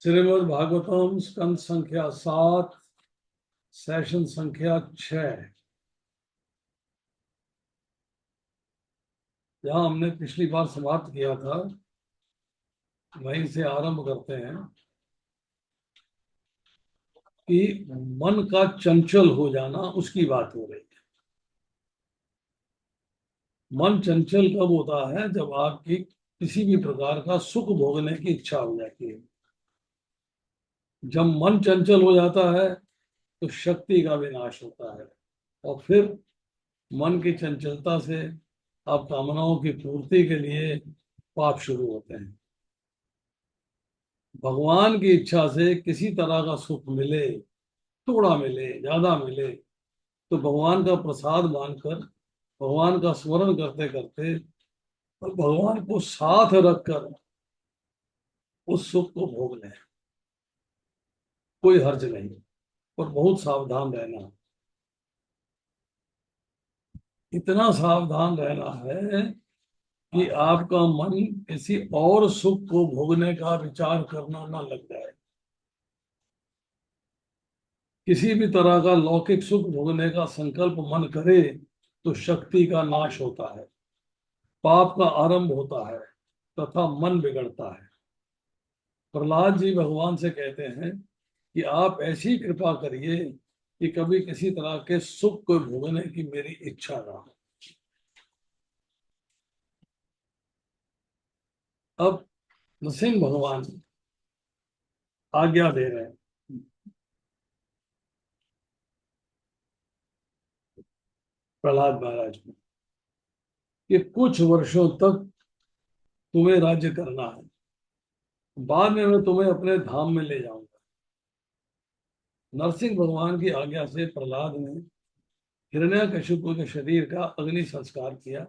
श्रीमद् भागवतम स्कंद संख्या 7 सेशन संख्या 6। जहाँ हमने पिछली बार समाप्त किया था वहीं से आरंभ करते हैं कि मन का चंचल हो जाना, उसकी बात हो रही है। मन चंचल कब होता है? जब आपकी किसी भी प्रकार का सुख भोगने की इच्छा हो जाती है। जब मन चंचल हो जाता है तो शक्ति का विनाश होता है और फिर मन की चंचलता से आप कामनाओं की पूर्ति के लिए पाप शुरू होते हैं। भगवान की इच्छा से किसी तरह का सुख मिले, थोड़ा मिले ज्यादा मिले, तो भगवान का प्रसाद मानकर, भगवान का स्मरण करते करते और भगवान को साथ रखकर उस सुख को भोग लें, कोई हर्ज नहीं। और बहुत सावधान रहना, इतना सावधान रहना है कि आपका मन किसी और सुख को भोगने का विचार करना ना लग जाए। किसी भी तरह का लौकिक सुख भोगने का संकल्प मन करे तो शक्ति का नाश होता है, पाप का आरंभ होता है तथा मन बिगड़ता है। प्रहलाद जी भगवान से कहते हैं कि आप ऐसी कृपा करिए कि कभी किसी तरह के सुख को भोगने की मेरी इच्छा ना हो। अब नरसिंह भगवान आज्ञा दे रहे हैं प्रहलाद महाराज को कि कुछ वर्षों तक तुम्हें राज्य करना है, बाद में मैं तुम्हें अपने धाम में ले जाऊंगा। नरसिंह भगवान की आज्ञा से प्रहलाद ने हिरण्यकशिपु के शरीर का अग्नि संस्कार किया,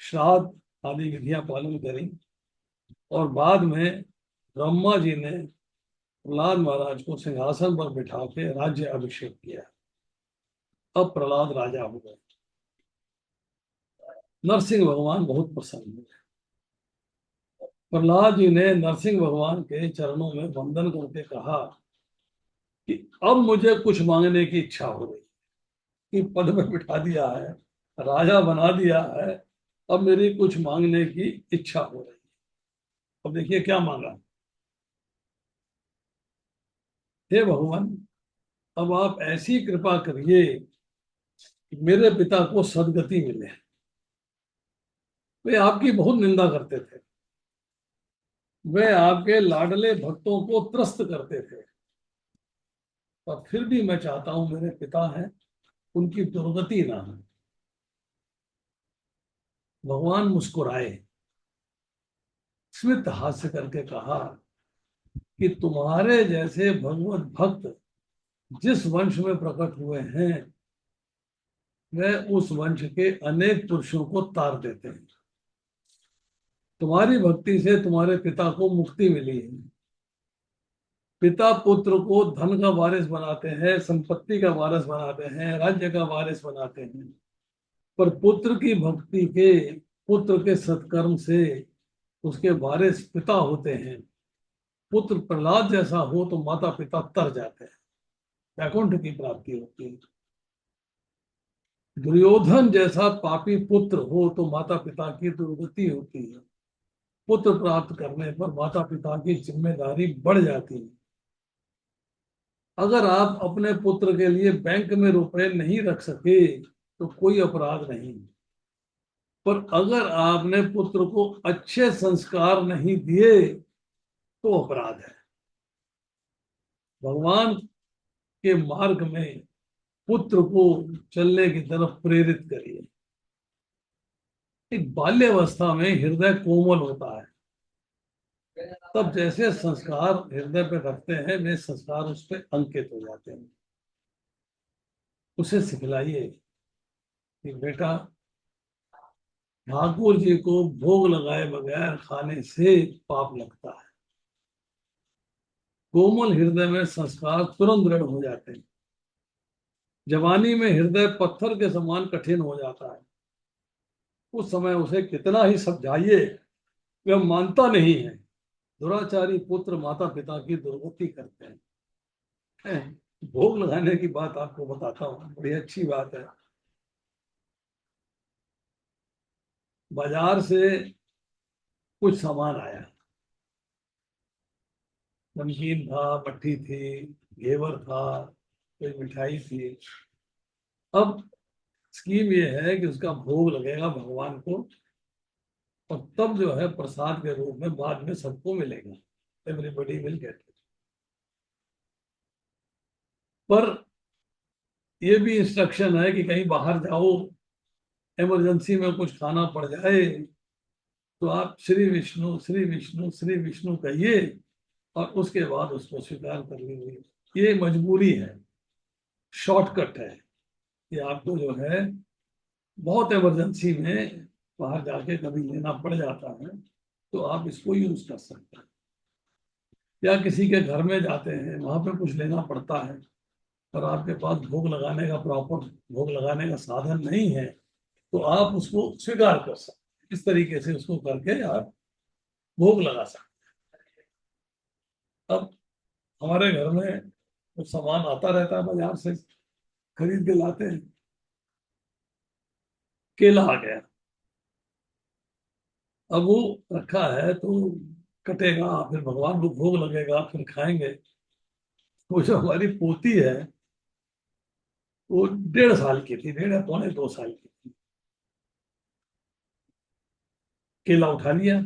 श्राद्ध आदि विधियां पालन करी और बाद में ब्रह्मा जी ने प्रहलाद महाराज को सिंहासन पर बिठा के राज्य अभिषेक किया। अब प्रहलाद राजा हो गए। नरसिंह भगवान बहुत प्रसन्न हुए। प्रहलाद जी ने नरसिंह भगवान के चरणों में वंदन करके कहा कि अब मुझे कुछ मांगने की इच्छा हो रही है कि पद में बिठा दिया है, राजा बना दिया है, अब मेरी कुछ मांगने की इच्छा हो रही है। अब देखिए क्या मांगा। हे भगवान, अब आप ऐसी कृपा करिए कि मेरे पिता को सदगति मिले। वे आपकी बहुत निंदा करते थे, वे आपके लाडले भक्तों को त्रस्त करते थे, और फिर भी मैं चाहता हूं मेरे पिता हैं, उनकी दुर्गति ना हो। भगवान मुस्कुराए, स्मित हास्य करके कहा कि तुम्हारे जैसे भगवत भक्त जिस वंश में प्रकट हुए हैं वह उस वंश के अनेक पुरुषों को तार देते हैं। तुम्हारी भक्ति से तुम्हारे पिता को मुक्ति मिली है। पिता पुत्र को धन का वारिस बनाते हैं, संपत्ति का वारिस बनाते हैं, राज्य का वारिस बनाते हैं, पर पुत्र की भक्ति के, पुत्र के सत्कर्म से उसके वारिस पिता होते हैं। पुत्र प्रहलाद जैसा हो तो माता पिता तर जाते हैं, वैकुंठ की प्राप्ति होती है। दुर्योधन जैसा पापी पुत्र हो तो माता पिता की दुर्गति होती है। पुत्र प्राप्त करने पर माता पिता की जिम्मेदारी बढ़ जाती है। अगर आप अपने पुत्र के लिए बैंक में रुपए नहीं रख सके तो कोई अपराध नहीं, पर अगर आपने पुत्र को अच्छे संस्कार नहीं दिए तो अपराध है। भगवान के मार्ग में पुत्र को चलने की तरफ प्रेरित करिए। एक बाल्यावस्था में हृदय कोमल होता है, तब जैसे संस्कार हृदय पे रखते हैं वे संस्कार उस पर अंकित हो जाते हैं। उसे सिखलाइए कि बेटा, ठाकुर जी को भोग लगाए बगैर खाने से पाप लगता है। कोमल हृदय में संस्कार तुरंत दृढ़ हो जाते हैं। जवानी में हृदय पत्थर के समान कठिन हो जाता है। उस समय उसे कितना ही समझाइए वह मानता नहीं है। दुराचारी पुत्र माता पिता की दुर्गति करते हैं। भोग लगाने की बात आपको बताता हूँ, बड़ी अच्छी बात है। बाजार से कुछ सामान आया, नमकीन था, मट्ठी थी, घेवर था, कोई मिठाई थी। अब स्कीम ये है कि उसका भोग लगेगा भगवान को, और तब जो है प्रसाद के रूप में बाद में सबको मिलेगा, एवरीबडी विल गेट। पर ये भी इंस्ट्रक्शन है कि कहीं बाहर जाओ, इमरजेंसी में कुछ खाना पड़ जाए, तो आप श्री विष्णु श्री विष्णु श्री विष्णु कहिए और उसके बाद उसको स्वीकार कर लीजिए। ये मजबूरी है, शॉर्टकट है कि आपको जो है बहुत इमरजेंसी में बाहर जाके कभी लेना पड़ जाता है, तो आप इसको यूज कर सकते हैं। या किसी के घर में जाते हैं, वहां पे कुछ लेना पड़ता है और आपके पास भोग लगाने का प्रॉपर भोग लगाने का साधन नहीं है, तो आप उसको स्वीकार कर सकते हैं। इस तरीके से उसको करके आप भोग लगा सकते हैं। अब हमारे घर में कुछ सामान आता रहता है, बाजार से खरीद के लाते हैं। केला आ गया, अब वो रखा है तो कटेगा, फिर भगवान को भोग लगेगा, फिर खाएंगे। वो जो हमारी पोती है, वो 1.5 साल की थी, 1.5 पौने 2 साल की थी। केला उठा लिया,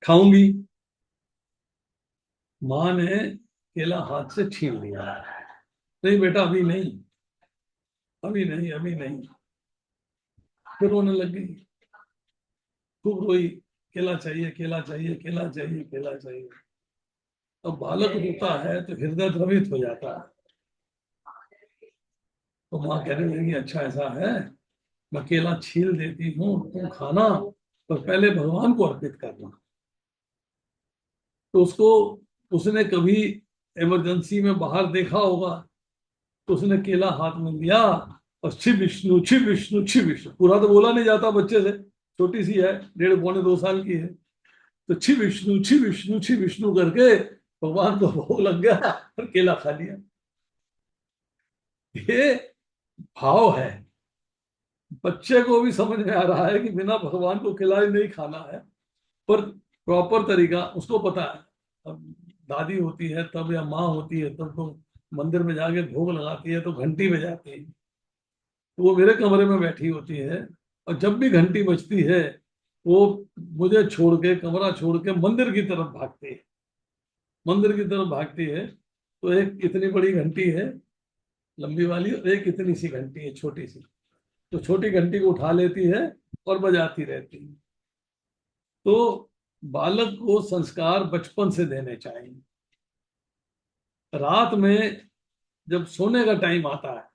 खाऊंगी। माँ ने केला हाथ से छीन लिया। नहीं बेटा, अभी नहीं, अभी नहीं, अभी नहीं। फिर रोने लग गई, खूब रोई, केला चाहिए, केला चाहिए, केला चाहिए, केला चाहिए। अब बालक रोता है तो हृदय द्रवित हो जाता है। तो माँ कहने लगी, अच्छा ऐसा है, मैं केला छील देती हूँ, तुम खाना, पर पहले भगवान को अर्पित करना। तो उसको, उसने कभी इमरजेंसी में बाहर देखा होगा, तो उसने केला हाथ में लिया और छिप विष्णु छिप विष्णु छिप विष्णु, पूरा तो बोला नहीं जाता बच्चे से, छोटी सी है, 1.5 पौने 2 साल की है। तो छिप विष्णु छिप विष्णु छिप विष्णु करके भगवान को भोग लग गया और केला खा लिया। ये भाव है। बच्चे को भी समझ में आ रहा है कि बिना भगवान को खिलाए नहीं खाना है, पर प्रॉपर तरीका उसको पता है। अब दादी होती है तब, या माँ होती है तब, तो मंदिर में जाके भोग लगाती है तो घंटी बजाती है, तो वो मेरे कमरे में बैठी होती है, और जब भी घंटी बजती है वो मुझे छोड़ के, कमरा छोड़ के मंदिर की तरफ भागती है, मंदिर की तरफ भागती है। तो एक इतनी बड़ी घंटी है, लंबी वाली, और एक इतनी सी घंटी है, छोटी सी। तो छोटी घंटी को उठा लेती है और बजाती रहती है। तो बालक को संस्कार बचपन से देने चाहिए। रात में जब सोने का टाइम आता है,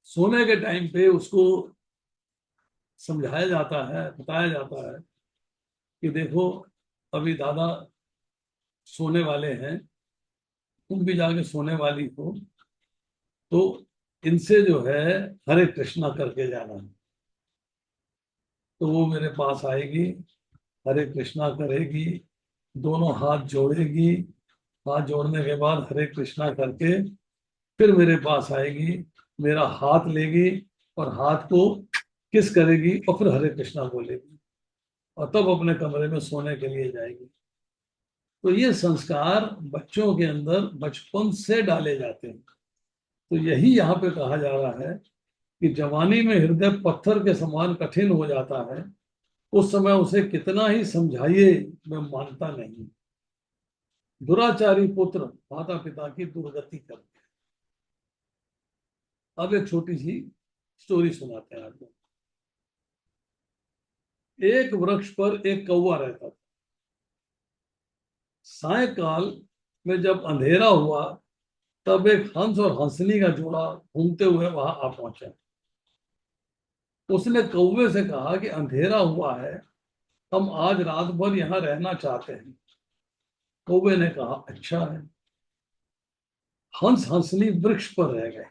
सोने के टाइम पे उसको समझाया जाता है, बताया जाता है कि देखो, अभी दादा सोने वाले हैं, तुम भी जाके सोने वाली हो, तो इनसे जो है हरे कृष्णा करके जाना है। तो वो मेरे पास आएगी, हरे कृष्णा करेगी, दोनों हाथ जोड़ेगी, हाथ जोड़ने के बाद हरे कृष्णा करके फिर मेरे पास आएगी, मेरा हाथ लेगी और हाथ को किस करेगी और फिर हरे कृष्णा बोलेगी, और तब अपने कमरे में सोने के लिए जाएगी। तो ये संस्कार बच्चों के अंदर बचपन से डाले जाते हैं। तो यही यहाँ पे कहा जा रहा है कि जवानी में हृदय पत्थर के समान कठिन हो जाता है, उस समय उसे कितना ही समझाइए मैं मानता नहीं। दुराचारी पुत्र माता पिता की दुर्गति करते हैं। अब एक छोटी सी स्टोरी सुनाते हैं आपको। एक वृक्ष पर एक कौवा रहता था। सायकाल में जब अंधेरा हुआ, तब एक हंस और हंसनी का जोड़ा घूमते हुए वहां आ पहुंचा। उसने कौवे से कहा कि अंधेरा हुआ है, हम आज रात भर यहाँ रहना चाहते हैं। कौवे ने कहा, अच्छा है। हंस हंसनी वृक्ष पर रह गए।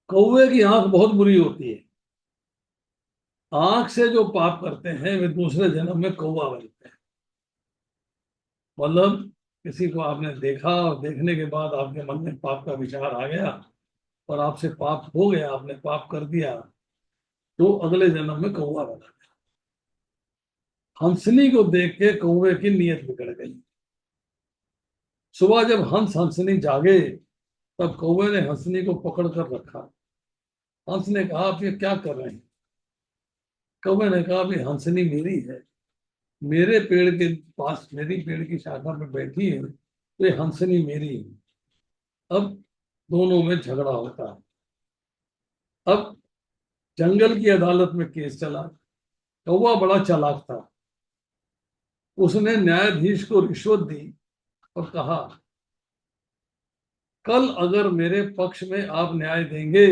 कौवे की आंख बहुत बुरी होती है, आंख से जो पाप करते हैं वे दूसरे जन्म में कौवा बनते हैं। मतलब किसी को आपने देखा और देखने के बाद आपके मन में पाप का विचार आ गया और आपसे पाप हो गया, आपने पाप कर दिया, तो अगले जन्म में कौवा बना। हंसनी को देख के कौवे की नीयत बिगड़ गई। सुबह जब हंस हंसनी जागे तब कौवे ने हंसनी को पकड़ कर रखा। हंस ने कहा, आप ये क्या कर रहे हैं? कौवे ने कहा, भी हंसनी मेरी है, मेरे पेड़ के पास, मेरी पेड़ की शाखा में बैठी है, तो ये हंसनी मेरी है। अब दोनों में झगड़ा होता है। अब जंगल की अदालत में केस चला। कौवा बड़ा चालाक था। उसने न्यायाधीश को रिश्वत दी और कहा, कल अगर मेरे पक्ष में आप न्याय देंगे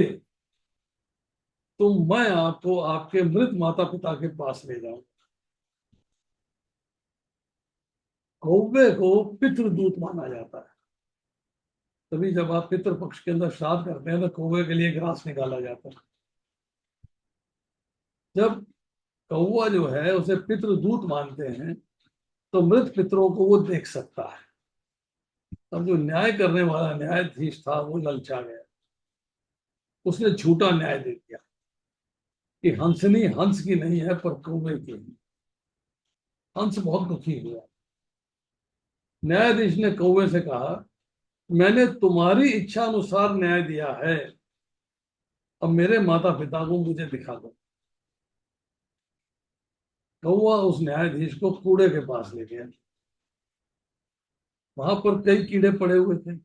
तो मैं आपको आपके मृत माता पिता के पास ले जाऊं। कौवे को पितृदूत माना जाता है। तभी जब आप पितृ पक्ष के अंदर श्राद्ध करते हैं तो कौवे के लिए ग्रास निकाला जाता है। जब कौवा जो है उसे पितृदूत मानते हैं तो मृत पितरों को वो देख सकता है। तब जो न्याय करने वाला न्यायाधीश था वो ललचा गया। उसने झूठा न्याय दे दिया कि हंसनी हंस की नहीं है पर कौवे की है। हंस बहुत दुखी हुआ। न्यायाधीश ने कौवे से कहा, मैंने तुम्हारी इच्छा अनुसार न्याय दिया है, अब मेरे माता पिता को मुझे दिखा दो। कौवा उस न्यायाधीश को कूड़े के पास ले गया। वहां पर कई कीड़े पड़े हुए थे।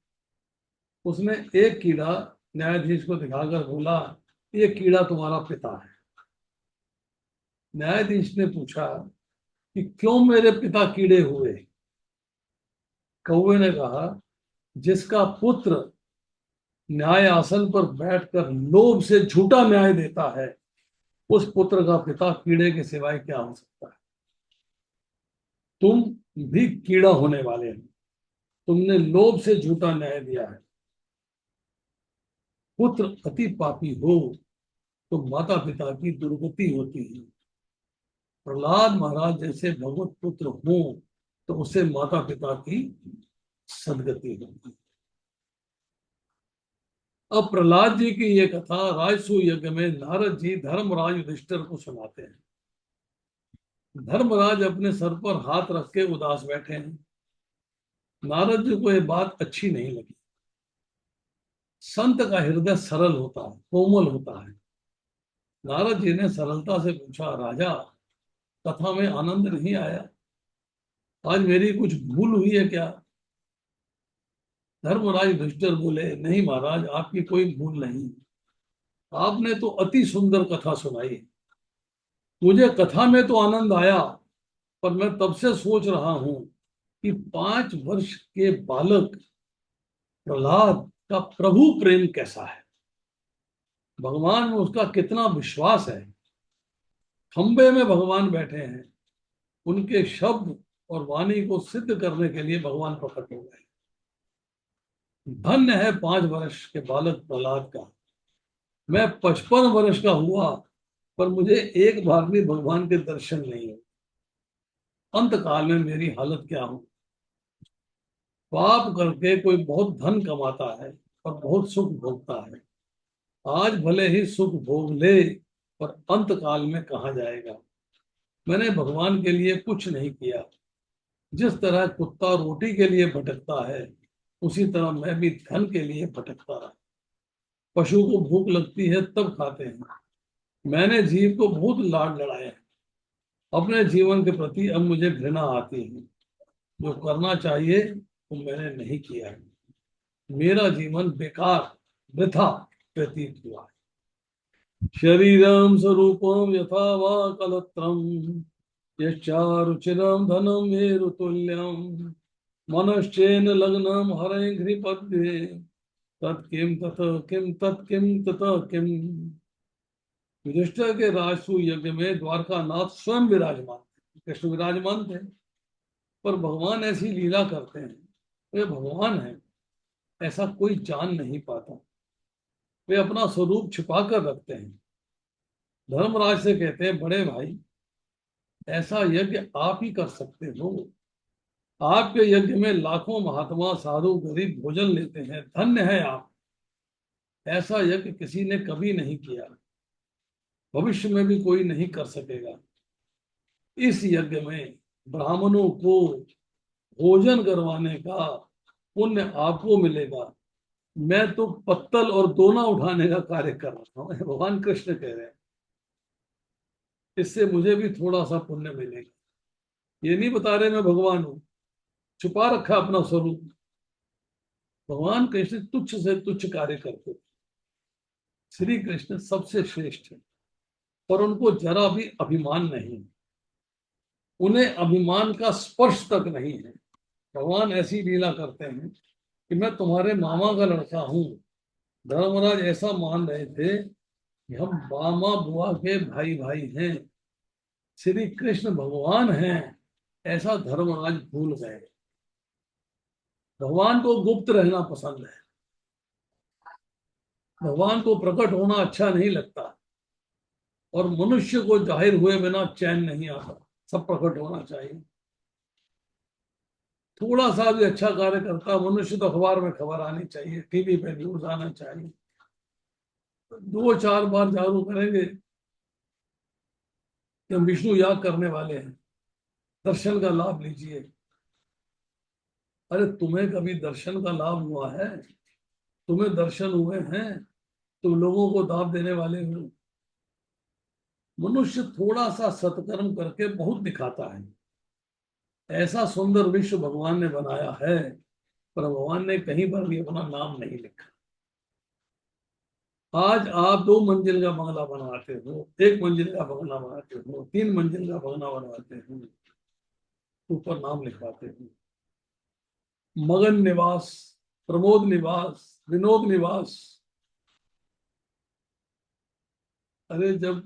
उसने एक कीड़ा न्यायाधीश को दिखाकर बोला, ये कीड़ा तुम्हारा पिता है। न्यायाधीश ने पूछा कि क्यों मेरे पिता कीड़े हुए? कौवे ने कहा, जिसका पुत्र न्याय आसन पर बैठकर लोभ से झूठा न्याय देता है, उस पुत्र का पिता कीड़े के सिवाय क्या हो सकता है? तुम भी कीड़ा होने वाले हो। तुमने लोभ से झूठा न्याय दिया है। पुत्र अति पापी हो तो माता पिता की दुर्गति होती है। प्रहलाद महाराज जैसे भगवत पुत्र हो तो उसे माता पिता की सदगति होगी। अब प्रहलाद जी की ये कथा राजसूय यज्ञ में नारद जी धर्मराज युधिष्ठिर को सुनाते हैं। धर्मराज अपने सर पर हाथ रख के उदास बैठे हैं। नारद जी को ये बात अच्छी नहीं लगी। संत का हृदय सरल होता है, कोमल होता है। नारद जी ने सरलता से पूछा, राजा, कथा में आनंद नहीं आया? आज मेरी कुछ भूल हुई है क्या? धर्मराज युधिष्ठिर बोले, नहीं महाराज, आपकी कोई भूल नहीं। आपने तो अति सुंदर कथा सुनाई। मुझे कथा में तो आनंद आया, पर मैं तब से सोच रहा हूं कि 5 वर्ष के बालक प्रहलाद का प्रभु प्रेम कैसा है, भगवान में उसका कितना विश्वास है। खंबे में भगवान बैठे हैं, उनके शब्द और वाणी को सिद्ध करने के लिए भगवान प्रकट हो गए। धन्य है 5 वर्ष के बालक प्रहलाद का। मैं 55 वर्ष का हुआ पर मुझे एक बार भी भगवान के दर्शन नहीं हुए। अंत काल में मेरी हालत क्या हो? पाप करके कोई बहुत धन कमाता है और बहुत सुख भोगता है। आज भले ही सुख भोग ले, पर अंत काल में कहाँ जाएगा? मैंने भगवान के लिए कुछ नहीं किया। जिस तरह कुत्ता रोटी के लिए भटकता है, उसी तरह मैं भी धन के लिए भटकता रहा। पशु को भूख लगती है तब खाते हैं। मैंने जीव को बहुत लाड लड़ाए हैं। अपने जीवन के प्रति अब मुझे घृणा आती है। जो करना चाहिए वो मैंने नहीं किया है। मेरा जीवन बेकार, वृथा व्यतीत हुआ है। शरीरम स्वरूपम यथा वा कलत्रम, यच्चारुचिरम धनम मेरुतुल्यम, मनश्चेन लग्नम हरे घ्रिपद्ये, तत्किम तत किम तत्किम तत किम। युधिष्ठिर के राजसूय यज्ञ में द्वारका नाथ स्वयं विराजमान थे, कृष्ण विराजमान थे। पर भगवान ऐसी लीला करते हैं, वे भगवान हैं ऐसा कोई जान नहीं पाता। वे अपना स्वरूप छिपा कर रखते हैं। धर्मराज से कहते हैं, बड़े भाई ऐसा यज्ञ आप ही कर सकते हो। आपके यज्ञ में लाखों महात्मा साधु गरीब भोजन लेते हैं, धन्य है आप। ऐसा यज्ञ किसी ने कभी नहीं किया, भविष्य में भी कोई नहीं कर सकेगा। इस यज्ञ में ब्राह्मणों को भोजन करवाने का पुण्य आपको मिलेगा। मैं तो पत्तल और दोना उठाने का कार्य कर रहा हूं, भगवान कृष्ण कह रहे हैं। इससे मुझे भी थोड़ा सा पुण्य मिलेगा। ये नहीं बता रहे मैं भगवान हूं, छुपा रखा अपना स्वरूप। भगवान कृष्ण तुच्छ से तुच्छ कार्य करते, श्री कृष्ण सबसे श्रेष्ठ है। पर उनको जरा भी अभिमान नहीं, उन्हें अभिमान का स्पर्श तक नहीं है। भगवान ऐसी लीला करते हैं कि मैं तुम्हारे मामा का लड़का हूं। धर्मराज ऐसा मान रहे थे कि हम मामा बुआ के भाई भाई हैं, श्री कृष्ण भगवान हैं, ऐसा धर्मराज भूल गए। भगवान को गुप्त रहना पसंद है, भगवान को प्रकट होना अच्छा नहीं लगता, और मनुष्य को जाहिर हुए बिना चैन नहीं आता, सब प्रकट होना चाहिए। थोड़ा सा भी अच्छा कार्य करता मनुष्य तो अखबार में खबर आनी चाहिए, टीवी पे न्यूज आना चाहिए। दो चार बार जागरूक करेंगे कि हम विष्णु याग करने वाले हैं, दर्शन का लाभ लीजिए। अरे तुम्हें कभी दर्शन का लाभ हुआ है? तुम्हें दर्शन हुए हैं? तुम लोगों को दाव देने वाले हो। मनुष्य थोड़ा सा सत्कर्म करके बहुत दिखाता है। ऐसा सुंदर विश्व भगवान ने बनाया है, पर भगवान ने कहीं पर भी अपना नाम नहीं लिखा। आज आप 2 मंजिल का बंगला बनवाते हो, 1 मंजिल का बंगला बनाते हो, 3 मंजिल का बंगला बनवाते हो, ऊपर नाम लिखवाते हो, मगन निवास, प्रमोद निवास, विनोद निवास। अरे जब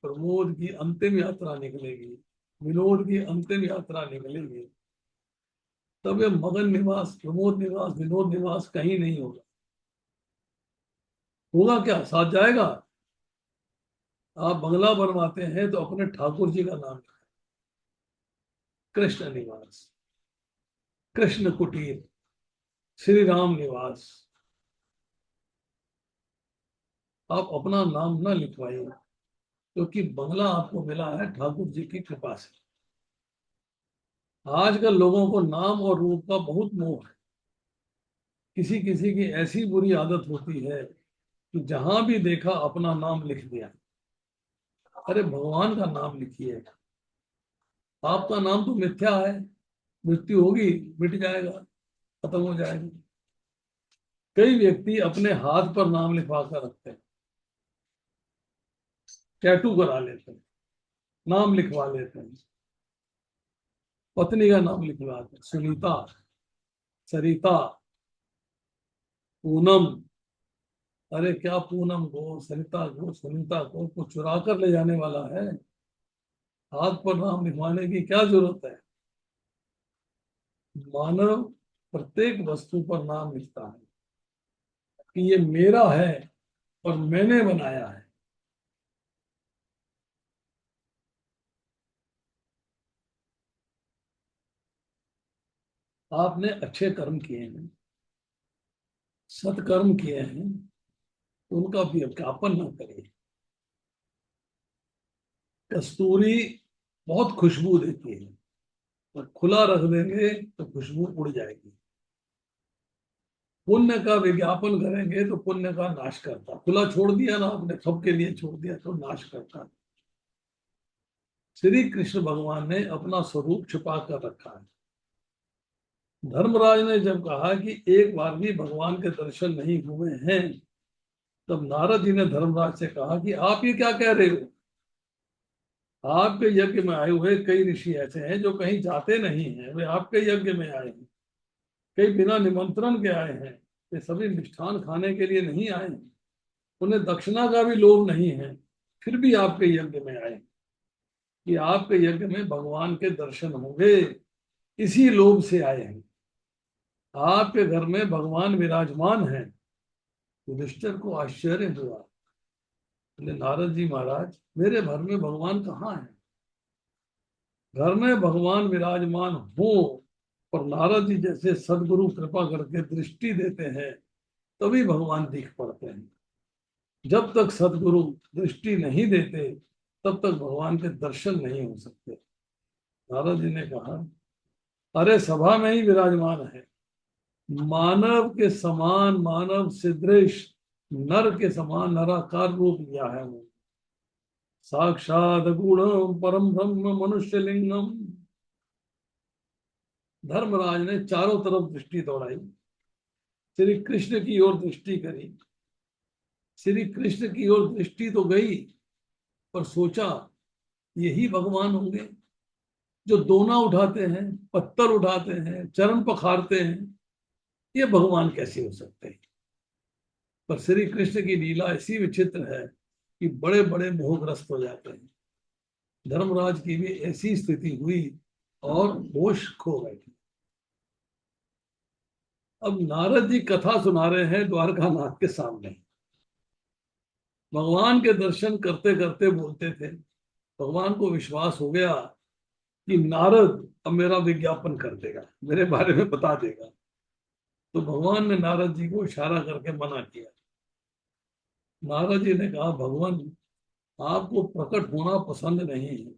प्रमोद की अंतिम यात्रा निकलेगी, विनोद की अंतिम यात्रा निकलेगी, तब ये मगन निवास, प्रमोद निवास, विनोद निवास कहीं नहीं होगा। होगा क्या? साथ जाएगा? आप बंगला बनवाते हैं तो अपने ठाकुर जी का नाम लिखें, कृष्ण निवास, कृष्ण कुटीर, श्री राम निवास। आप अपना नाम ना लिखवाइए, क्योंकि बंगला आपको मिला है ठाकुर जी की कृपा से। आजकल लोगों को नाम और रूप का बहुत मोह है। किसी किसी की ऐसी बुरी आदत होती है कि जहां भी देखा अपना नाम लिख दिया। अरे भगवान का नाम लिखिए। आपका नाम तो मिथ्या है, मृत्यु होगी, मिट जाएगा, खत्म हो जाएगा। कई व्यक्ति अपने हाथ पर नाम लिखवा कर रखते हैं, टैटू करा लेते हैं, नाम लिखवा लेते हैं। पत्नी का नाम लिखवाते हैं, सुनीता, सरिता, पूनम। अरे क्या पूनम को, सरिता को, सुनीता को चुरा कर ले जाने वाला है? हाथ पर नाम लिखवाने की क्या जरूरत है? मानव प्रत्येक वस्तु पर नाम लिखता है कि ये मेरा है और मैंने बनाया है। आपने अच्छे कर्म किए हैं, सत्कर्म किए हैं, तो उनका विज्ञापन ना करिए। कस्तूरी बहुत खुशबू देती है, और खुला रख देंगे तो खुशबू उड़ जाएगी। पुण्य का विज्ञापन करेंगे तो पुण्य का नाश करता। खुला छोड़ दिया ना आपने, सबके लिए छोड़ दिया तो नाश करता। श्री कृष्ण भगवान ने अपना स्वरूप छुपा कर रखा है। धर्मराज ने जब कहा कि एक बार भी भगवान के दर्शन नहीं हुए हैं, तब नारद जी ने धर्मराज से कहा कि आप ये क्या कह रहे हो? आपके यज्ञ में आए हुए कई ऋषि ऐसे हैं जो कहीं जाते नहीं हैं, वे आपके यज्ञ में आए हैं। कई बिना निमंत्रण के आए हैं, वे सभी मिष्ठान खाने के लिए नहीं आए हैं, उन्हें दक्षिणा का भी लोभ नहीं है, फिर भी आपके यज्ञ में आए कि आपके यज्ञ में भगवान के दर्शन होंगे, इसी लोभ से आए हैं। आपके घर में भगवान विराजमान हैं। युधिष्ठिर को आश्चर्य हुआ। बोले नारद जी महाराज, मेरे घर में भगवान कहाँ है? घर में भगवान विराजमान हो, पर नारद जी जैसे सदगुरु कृपा करके दृष्टि देते हैं तभी भगवान दिख पड़ते हैं। जब तक सदगुरु दृष्टि नहीं देते तब तक भगवान के दर्शन नहीं हो सकते। नारद जी ने कहा, अरे सभा में ही विराजमान है, मानव के समान, मानव सदृश, नर के समान नराकार रूप लिया है वो। साक्षात गुणम परम ब्रह्म मनुष्य लिंगम। धर्मराज ने चारों तरफ दृष्टि दौड़ाई, श्री कृष्ण की ओर दृष्टि करी। श्री कृष्ण की ओर दृष्टि तो गई, पर सोचा यही भगवान होंगे जो दोना उठाते हैं, पत्थर उठाते हैं, चरण पखारते हैं। ये भगवान कैसे हो सकते हैं? पर श्री कृष्ण की लीला ऐसी विचित्र है कि बड़े बड़े मोहग्रस्त हो जाते हैं। धर्मराज की भी ऐसी स्थिति हुई और होश खो बैठे। अब नारद जी कथा सुना रहे हैं द्वारका नाथ के सामने। भगवान के दर्शन करते करते बोलते थे। भगवान को विश्वास हो गया कि नारद अब मेरा विज्ञापन कर देगा, मेरे बारे में बता देगा। तो भगवान ने नारद जी को इशारा करके मना किया। नारद जी ने कहा, भगवान आपको प्रकट होना पसंद नहीं है,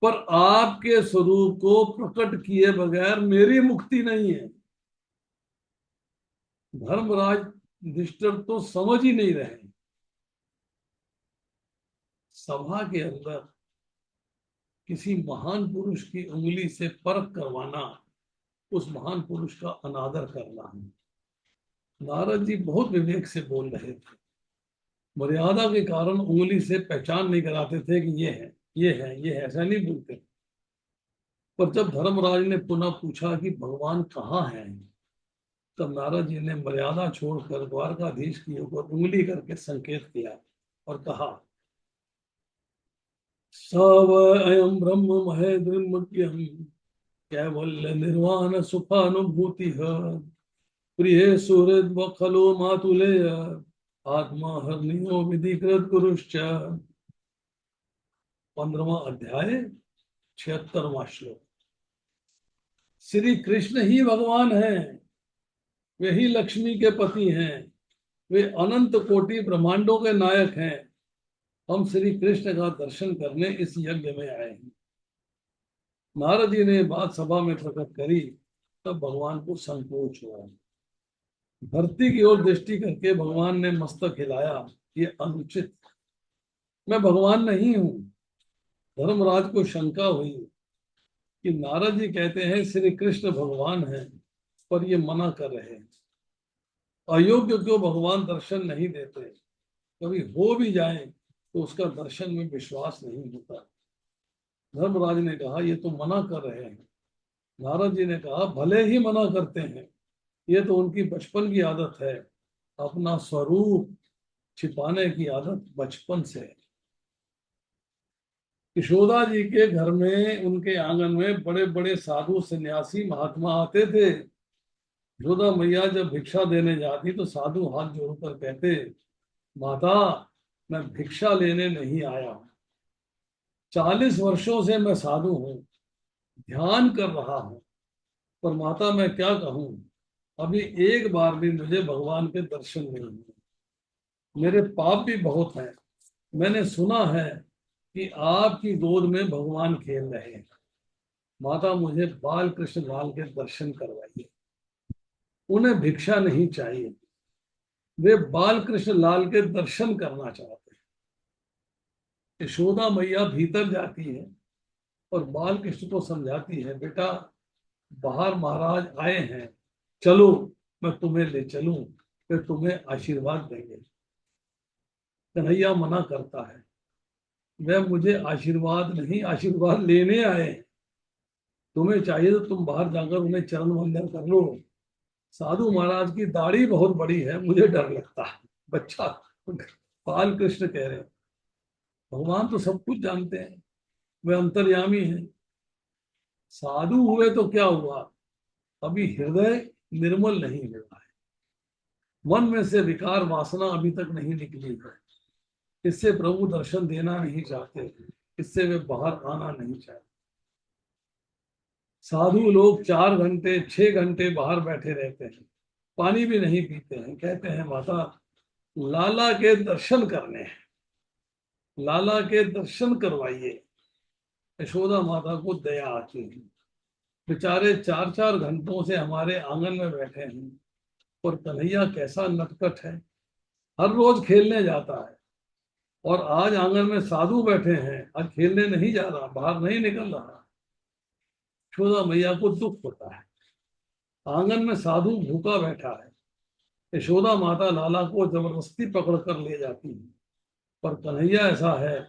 पर आपके स्वरूप को प्रकट किए बगैर मेरी मुक्ति नहीं है। धर्मराज युधिष्ठिर तो समझ ही नहीं रहे। सभा के अंदर किसी महान पुरुष की उंगली से परख करवाना उस महान पुरुष का अनादर करना है। नारद जी बहुत विवेक से बोल रहे थे। मर्यादा के कारण उंगली से पहचान नहीं कराते थे कि ये है, ये है, ये है, ऐसा नहीं बोलते। पर जब धर्मराज ने पुनः पूछा कि भगवान कहाँ है, तब नारद जी ने मर्यादा छोड़कर द्वारकाधीश की ऊपर उंगली करके संकेत किया और कहा, सव अयम ब्रह्म महेन्द्रमज्ञम कैवल्य निर्वाण सुखानुभूति प्रिय सुहृद व खलो मातुलेय आत्मा हरनियो विधिकृत पुरुष। 15वां अध्याय 76वां श्लोक। श्री कृष्ण ही भगवान हैं, वे ही लक्ष्मी के पति हैं, वे अनंत कोटि ब्रह्मांडों के नायक हैं। हम श्री कृष्ण का दर्शन करने इस यज्ञ में आए हैं। नारद जी ने बात सभा में प्रकट करी, तब भगवान को संकोच हुआ। धरती की ओर दृष्टि करके भगवान ने मस्तक हिलाया, ये अनुचित, मैं भगवान नहीं हूं। धर्मराज को शंका हुई कि नारद जी कहते हैं श्री कृष्ण भगवान है, पर ये मना कर रहे हैं। अयोग्य को भगवान दर्शन नहीं देते, कभी हो भी जाए तो उसका दर्शन में विश्वास नहीं होता। धर्मराज ने कहा, ये तो मना कर रहे हैं। नारद जी ने कहा, भले ही मना करते हैं, ये तो उनकी बचपन की आदत है, अपना स्वरूप छिपाने की आदत बचपन से है। यशोदा जी के घर में, उनके आंगन में बड़े बड़े साधु सन्यासी महात्मा आते थे। यशोदा मैया जब भिक्षा देने जाती तो साधु हाथ जोड़कर कहते, माता मैं भिक्षा लेने नहीं आया हूं, 40 वर्षों से मैं साधु हूं, ध्यान कर रहा हूं, पर माता मैं क्या कहूं, अभी एक बार भी मुझे भगवान के दर्शन नहीं हुए। मेरे पाप भी बहुत हैं। मैंने सुना है कि आपकी गोद में भगवान खेल रहे हैं। माता मुझे बाल कृष्ण लाल के दर्शन करवाइए। उन्हें भिक्षा नहीं चाहिए, वे बाल कृष्ण लाल के दर्शन करना चाहते हैं। यशोदा मैया भीतर जाती है और बाल कृष्ण को समझाती है, बेटा बाहर महाराज आए हैं, चलो मैं तुम्हें ले चलूं, फिर तुम्हें आशीर्वाद देंगे। कन्हैया मना करता है, वह मुझे आशीर्वाद नहीं, आशीर्वाद लेने आए हैं। तुम्हें चाहिए तो तुम बाहर जाकर उन्हें चरण वंदन कर लो। साधु महाराज की दाढ़ी बहुत बड़ी है, मुझे डर लगता है। बच्चा बाल कृष्ण कह रहे हैं, भगवान तो सब कुछ जानते हैं, वे अंतर्यामी हैं। साधु हुए तो क्या हुआ, अभी हृदय निर्मल नहीं हुआ है, मन में से विकार वासना अभी तक नहीं निकली है। इससे प्रभु दर्शन देना नहीं चाहते, इससे वे बाहर आना नहीं चाहते। साधु लोग 4 घंटे 6 घंटे बाहर बैठे रहते हैं, पानी भी नहीं पीते हैं, कहते हैं माता लाला के दर्शन करने हैं, लाला के दर्शन करवाइए। यशोदा माता को दया आती है, बेचारे 4 4 घंटों से हमारे आंगन में बैठे हैं, और कन्हैया कैसा नटखट है, हर रोज खेलने जाता है, और आज आंगन में साधु बैठे हैं, आज खेलने नहीं जा रहा, बाहर नहीं निकल रहा। यशोदा मैया को दुख होता है, आंगन में साधु भूखा बैठा है, यशोदा माता लाला को जबरदस्ती पकड़ कर ले जाती है, पर कन्हैया ऐसा है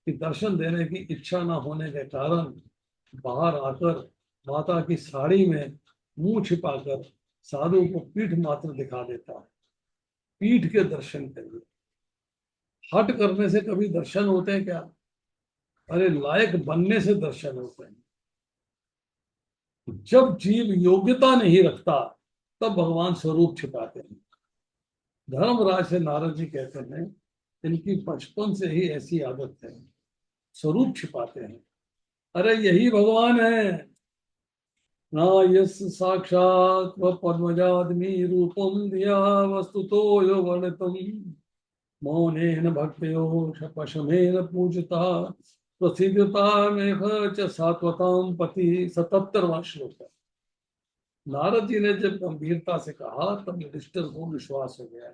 कि दर्शन देने की इच्छा न होने के कारण बाहर आकर माता की साड़ी में मुंह छिपाकर साधु को पीठ मात्र दिखा देता है, पीठ के दर्शन करिए। हट करने से कभी दर्शन होते हैं क्या? अरे लायक बनने से दर्शन होते हैं। जब जीव योग्यता नहीं रखता तब भगवान स्वरूप छिपाते हैं। धर्मराज से नारद जी कहते हैं इनकी बचपन से ही ऐसी आदत है, स्वरूप छिपाते हैं। अरे यही भगवान है ना, यस साक्षात व पद्मजादमी रूपम दिया वस्तुतो यो वर्णितम मौनेन भक्त्यो पशमेन पूजता प्रसिद्धता में च सात्वताम पति। 77वां श्लोक है। नारद जी ने जब गंभीरता से कहा तब युधिष्ठिर को विश्वास हो गया,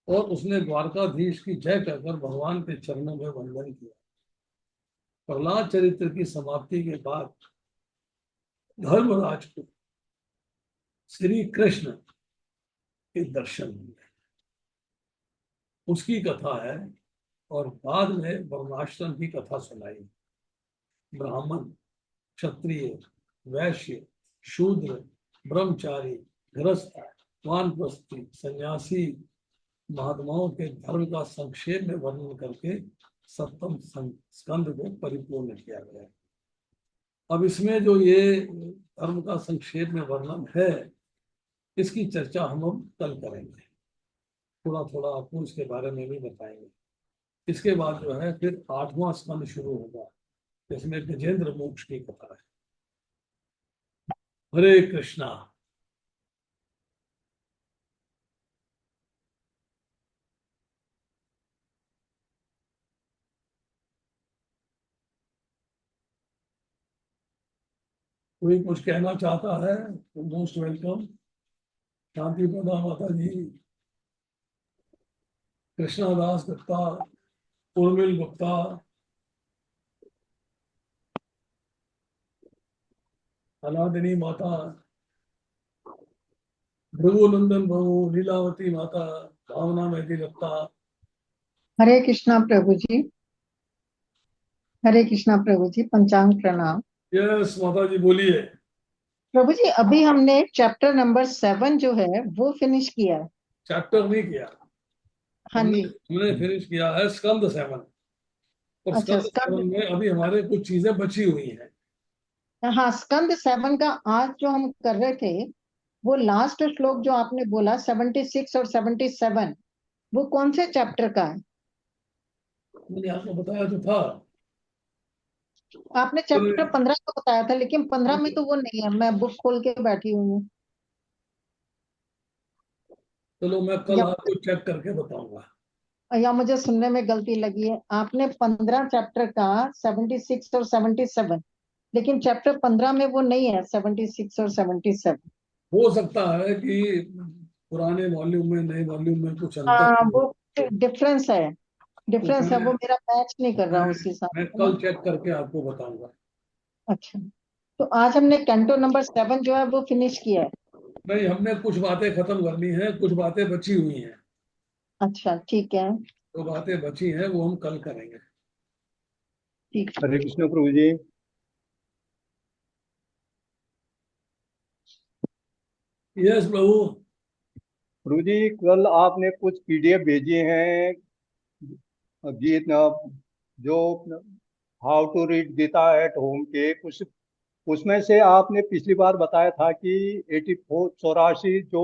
और उसने द्वारकाधीश की जय कहकर भगवान के चरणों में वंदन किया। प्रहलाद चरित्र की समाप्ति के बाद धर्मराज को श्री कृष्ण के दर्शन हुए, उसकी कथा है, और बाद में वर्णाश्रम की कथा सुनाई। ब्राह्मण, क्षत्रिय, वैश्य, शूद्र, ब्रह्मचारी, गृहस्थ, वानप्रस्थी, सन्यासी महात्माओं के धर्म का संक्षेप में वर्णन करके 7वें स्कंद को परिपूर्ण किया गया। अब इसमें जो ये धर्म का संक्षेप में वर्णन है, इसकी चर्चा हम कल करेंगे, थोड़ा थोड़ा आपको इसके बारे में भी बताएंगे। इसके बाद जो है फिर 8वां स्कंद शुरू होगा, जिसमें गजेंद्र मोक्ष की कथा है। हरे कृष्णा। कोई कुछ कहना चाहता है तो मोस्ट वेलकम। शांति प्रदा माता जी, कृष्णादास गुप्ता, उर्मिल गुप्ता, अनादिनी माता, भृगुनंदन प्रभु, लीलावती माता, भावना मेहती दत्ता। हरे कृष्णा प्रभु जी। हरे कृष्णा प्रभु जी, पंचांग प्रणाम। यस माता जी बोलिए। प्रभु जी, अभी हमने चैप्टर नंबर 7 जो है वो फिनिश किया है। चैप्टर नहीं किया, हाँ हमने जी। हमने फिनिश किया है स्कंद 7, और अच्छा, स्कंद 7 में अभी हमारे कुछ चीजें बची हुई हैं। हाँ, स्कंद 7 का आज जो हम कर रहे थे, वो लास्ट श्लोक जो आपने बोला 76 और 77, वो कौन से चैप्टर का है? मैंने आपको बताया तो था। आपने तो चैप्टर 15 का बताया था, लेकिन 15 में तो वो नहीं है। मैं बुक खोल के बैठी हुई हूँ। चलो मैं कल या आपको चेक करके बताऊंगा। या मुझे सुनने में गलती लगी है। आपने 15 चैप्टर का 76 और 77, लेकिन चैप्टर 15 में वो नहीं है 76 और 77। हो सकता है कि पुराने वॉल्यूम में नए वॉल्यूम में कुछ अंतर हाँ, हो। वो डिफरेंस है। तो डिफरेंस है, वो मैं मेरा मैच नहीं कर रहा मैं उसी साथ मैं में कल ना। चेक करके आपको बताऊंगा। अच्छा, तो आज हमने कैंटो नंबर 7 जो है वो फिनिश किया है। नहीं, हमने कुछ बातें खत्म करनी है, कुछ बातें बची हुई हैं। अच्छा, ठीक है। जो बातें बची हैं वो हम कल करेंगे। ठीक है। हरे कृष्ण प्रभु जी। यस प्रभु। प्रभु जी, कल आपने कुछ पीडीएफ भेजे हैं गीत जो how to read Gita at home के कुछ, उसमें से आपने पिछली बार बताया था कि 84 84 जो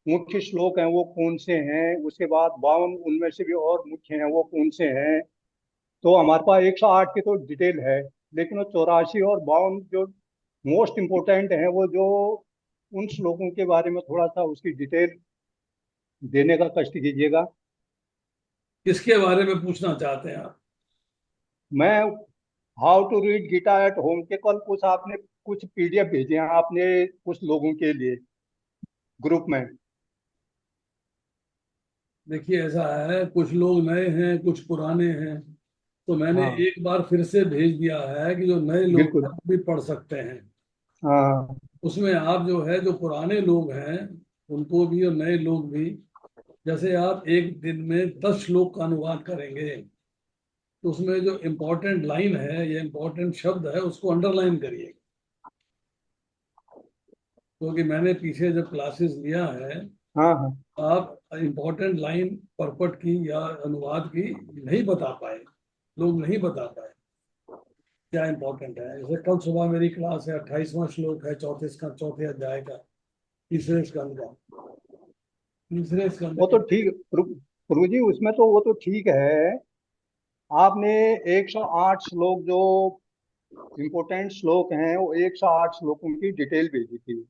मुख्य श्लोक हैं वो कौन से हैं, उसके बाद 52 उनमें से भी और मुख्य हैं वो कौन से हैं। तो हमारे पास 108 की तो डिटेल है, लेकिन वो 84 और 52 जो मोस्ट इम्पोर्टेंट हैं, वो जो उन श्लोकों के बारे में थोड़ा सा उसकी डिटेल देने का कष्ट कीजिएगा। किसके बारे में पूछना चाहते हैं आप? मैं how to read Gita at home के कल कुछ आपने कुछ पीडीएफ भेजे हैं आपने कुछ लोगों के लिए ग्रुप में। देखिए, ऐसा है, कुछ लोग नए हैं, कुछ पुराने हैं। तो मैंने हाँ एक बार फिर से भेज दिया है कि जो नए लोग हैं बिल्कुल। वो भी पढ़ सकते हैं। हाँ उसमें आप जो है, जो पुराने लोग हैं उनको भी और नए लोग भी, जैसे आप एक दिन में 10 श्लोक का अनुवाद करेंगे, तो उसमें जो इम्पोर्टेंट लाइन है या इम्पोर्टेंट शब्द है उसको अंडरलाइन करिए। क्योंकि मैंने पीछे जब क्लासेस लिया है, हाँ हाँ। आप इम्पोर्टेंट लाइन परपट की या अनुवाद की नहीं बता पाए, लोग नहीं बता पाए क्या इम्पोर्टेंट है। जैसे कल सुबह मेरी क्लास है, 28वां श्लोक है चौथे अध्याय का, तीसरे स्कंद का, तीसरे स्कंद वो तो के। ठीक प्रभु जी, उसमें तो वो तो ठीक है। आपने 108 श्लोक जो इम्पोर्टेंट श्लोक हैं वो 108 श्लोकों की डिटेल भेजी थी।